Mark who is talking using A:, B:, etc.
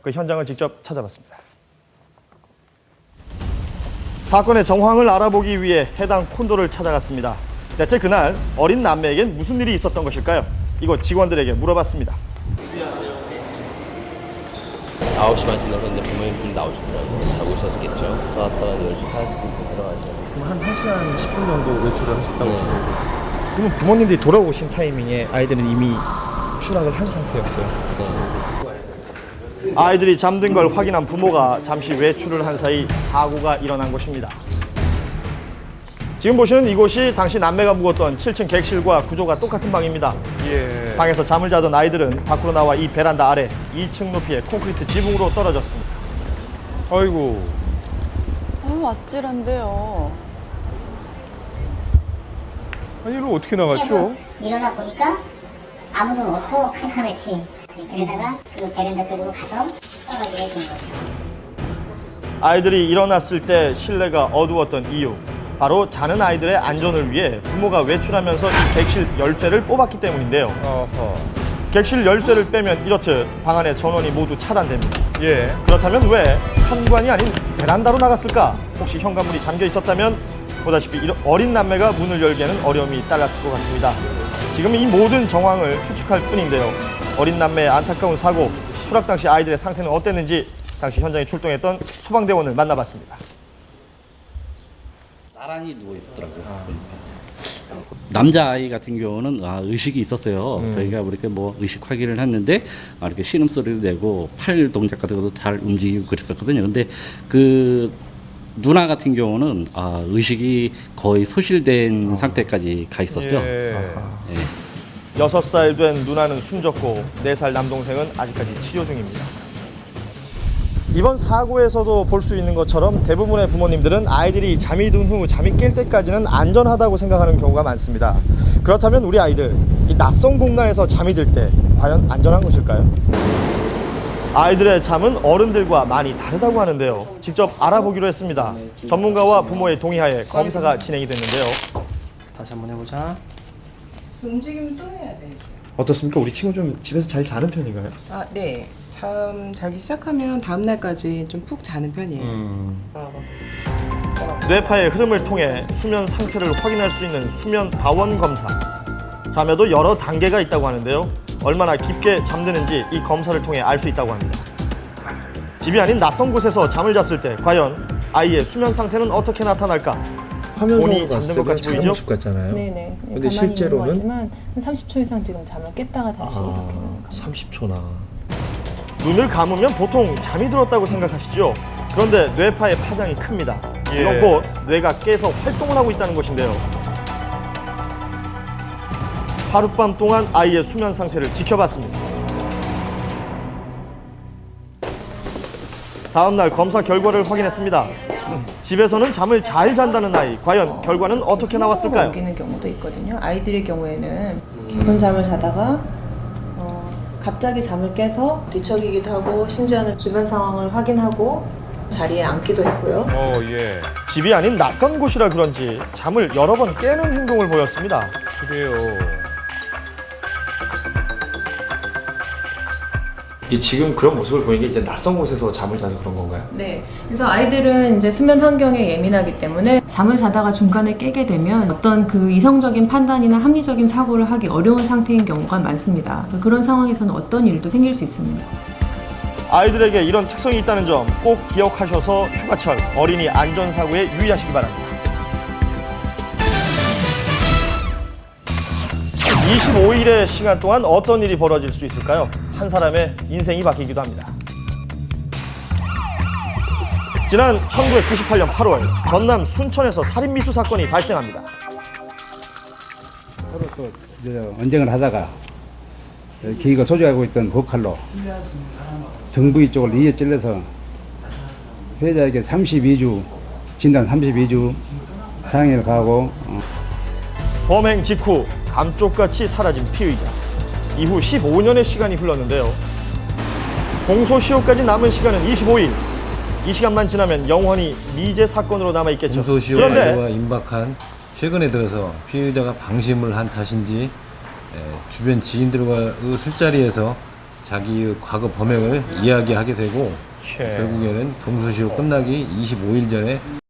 A: 그 현장을 직접 찾아봤습니다. 사건의 정황을 알아보기 위해 해당 콘도를 찾아갔습니다. 대체 그날 어린 남매에겐 무슨 일이 있었던 것일까요? 이곳 직원들에게 물어봤습니다.
B: 9시만 지나갔는데 부모님들 나오시더라고요. 자고 있었겠죠. 나왔다가 10시 40분 들어가죠.
A: 그럼 한 1시간 10분 정도 외출을 하셨다고 하시는 거예요? 그러면 부모님들이 돌아오신 타이밍에 아이들은 이미 추락을 한 상태였어요. 아이들이 잠든 걸 확인한 부모가 잠시 외출을 한 사이 사고가 일어난 것입니다. 지금 보시는 이곳이 당시 남매가 묵었던 7층 객실과 구조가 똑같은 방입니다.
C: 예.
A: 방에서 잠을 자던 아이들은 밖으로 나와 이 베란다 아래 2층 높이의 콘크리트 지붕으로 떨어졌습니다.
C: 아이고.
D: 아유, 아찔한데요.
C: 아니 이걸 어떻게 나갔죠?
E: 일어나 보니까 아무도 없고 캄캄했지. 그러다가 그 베란다 쪽으로 가서 떨어지게 된 거죠.
A: 아이들이 일어났을 때 실내가 어두웠던 이유, 바로 자는 아이들의 안전을 위해 부모가 외출하면서 이 객실 열쇠를 뽑았기 때문인데요.
C: 어허.
A: 객실 열쇠를 빼면 이렇듯 방 안의 전원이 모두 차단됩니다.
C: 예.
A: 그렇다면 왜 현관이 아닌 베란다로 나갔을까? 혹시 현관문이 잠겨 있었다면 보다시피 어린 남매가 문을 열기에는 어려움이 따랐을 것 같습니다. 지금 이 모든 정황을 추측할 뿐인데요. 어린 남매의 안타까운 사고, 추락 당시 아이들의 상태는 어땠는지 당시 현장에 출동했던 소방대원을 만나봤습니다.
B: 나란히 누워 있었더라고요. 남자 아이 같은 경우는 의식이 있었어요. 저희가 이렇게 뭐 의식 확인을 했는데 이렇게 신음 소리를 내고 팔 동작 같은 것도 잘 움직이고 그랬었거든요. 근데 그 누나 같은 경우는 의식이 거의 소실된 상태까지 가 있었죠.
C: 예.
A: 6살 된 누나는 숨졌고 4살 남동생은 아직까지 치료 중입니다. 이번 사고에서도 볼 수 있는 것처럼 대부분의 부모님들은 아이들이 잠이 든 후 잠이 깰 때까지는 안전하다고 생각하는 경우가 많습니다. 그렇다면 우리 아이들, 이 낯선 공간에서 잠이 들 때 과연 안전한 것일까요? 아이들의 잠은 어른들과 많이 다르다고 하는데요. 직접 알아보기로 했습니다. 전문가와 부모의 동의하에 검사가 진행이 됐는데요.
B: 다시 한번 해보자.
F: 움직이면 또 해야 되죠.
A: 어떻습니까? 우리 친구 좀 집에서 잘 자는 편인가요?
F: 네. 잠 자기 시작하면 다음 날까지 좀 푹 자는 편이에요.
A: 뇌파의 흐름을 통해 수면 상태를 확인할 수 있는 수면 다원 검사. 잠에도 여러 단계가 있다고 하는데요. 얼마나 깊게 잠드는지 이 검사를 통해 알 수 있다고 합니다. 집이 아닌 낯선 곳에서 잠을 잤을 때 과연 아이의 수면 상태는 어떻게 나타날까? 본인이 잠든 것 같이 보이죠?
G: 같잖아요.
H: 네네.
G: 근데
H: 가만히
G: 실제로는?
H: 있는 것 같지만 한 30초 이상 지금 잠을 깼다가 다시 이렇게
G: 30초나.
A: 눈을 감으면 보통 잠이 들었다고 생각하시죠? 그런데 뇌파의 파장이 큽니다.
C: 예.
A: 이건 곧 뇌가 깨서 활동을 하고 있다는 것인데요. 하룻밤 동안 아이의 수면 상태를 지켜봤습니다. 다음 날 검사 결과를 확인했습니다. 집에서는 잠을 잘 잔다는 아이, 과연 결과는 어떻게 나왔을까요?
H: 옮기는 경우도 있거든요. 아이들의 경우에는 깊은 잠을 자다가 갑자기 잠을 깨서 뒤척이기도 하고 심지어는 주변 상황을 확인하고 자리에 앉기도 했고요.
C: 예.
A: 집이 아닌 낯선 곳이라 그런지 잠을 여러 번 깨는 행동을 보였습니다.
C: 그래요.
G: 지금 그런 모습을 보이는 게 이제 낯선 곳에서 잠을 자서 그런 건가요?
H: 네. 그래서 아이들은 이제 수면 환경에 예민하기 때문에 잠을 자다가 중간에 깨게 되면 어떤 그 이성적인 판단이나 합리적인 사고를 하기 어려운 상태인 경우가 많습니다. 그래서 그런 상황에서는 어떤 일도 생길 수 있습니다.
A: 아이들에게 이런 특성이 있다는 점 꼭 기억하셔서 휴가철 어린이 안전사고에 유의하시기 바랍니다. 25일의 시간 동안 어떤 일이 벌어질 수 있을까요? 한 사람의 인생이 바뀌기도 합니다. 지난 1998년 8월 전남 순천에서 살인미수 사건이 발생합니다.
I: 서로 또 언쟁을 하다가 기가 소지하고 있던 법칼로 등 부위 쪽을 2에 찔러서 피해자에게 32주 진단 32주 사형을 가하고
A: 범행 직후 감쪽같이 사라진 피의자. 이후 15년의 시간이 흘렀는데요. 공소시효까지 남은 시간은 25일. 이 시간만 지나면 영원히 미제 사건으로 남아있겠죠.
J: 공소시효
A: 그런데
J: 만료가 임박한 최근에 들어서 피의자가 방심을 한 탓인지 주변 지인들과 그 술자리에서 자기의 과거 범행을 이야기하게 되고
C: 예.
J: 결국에는 동서시효 끝나기 25일 전에